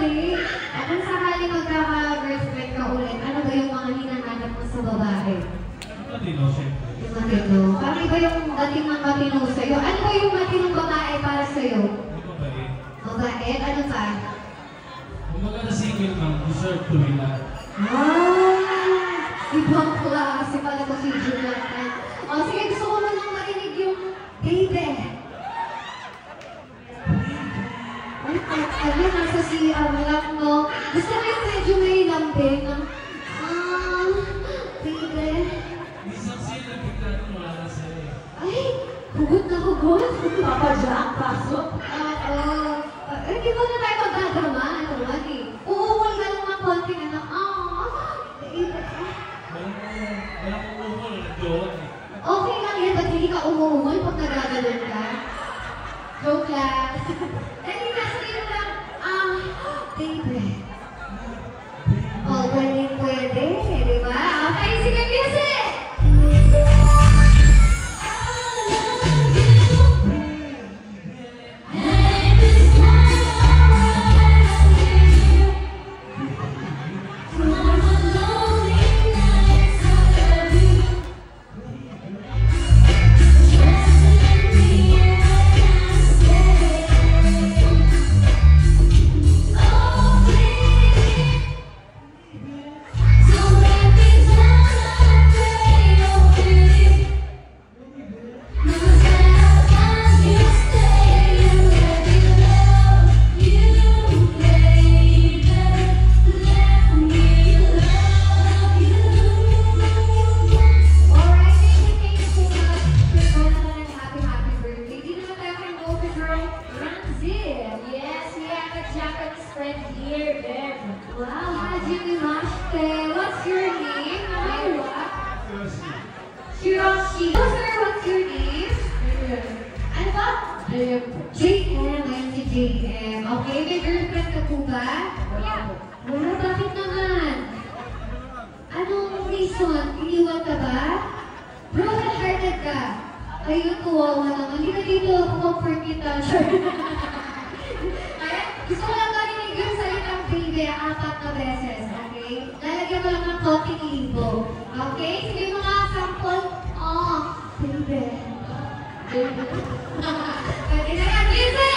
babe. Kung sakali magkaka-girlfriend ka ulit, ano ba yung mga hinahanap mo sa babae? Matino, syempre. Yung matino. Parang iba yung dating ng matino sa'yo. Ano ba yung matinong babae para sa'yo? Mabait. Mabait? Ano pa? Kung maganda single man, deserve to be loved. Ibang klase pala ko si Jonathan. O sige, gusto ko lang marinig yung baby. Ay, nasa CR lang, no? Gusto ko yung medyo may lambing. Baby. Isang sila bigla nung wala na sa'yo. Ay, hugot na hugot. Papa Jack, pasok. Hindi ba na tayo magdadama? Ano ba eh? Uuwal ka lang ng konti na baby. Walang umumol, jowa eh. Okay lang yan, ba't hindi ka umuungol pag nagagalan ka? Joke lang. Hindi na, sabihin mo lang, baby. Oh, pwede, di ba? Okay, sige, music! Hiroshi. Sir, what's your name? Ano ba? JM. Ayan si JM. Okay, may girlfriend ka po ba? Wala, bakit naman? Anong reason? Iniwan ka ba? Broken hearted ka? Ayun, kawawa naman. Hindi na dito ako comfort kita. Ayan, gusto ko lang marinig yung salitang baby 4 na beses, okay? Lalagyan mo lang ng konting libo. Okay? Sige mga sample. Baby. Pwede na yan. Music!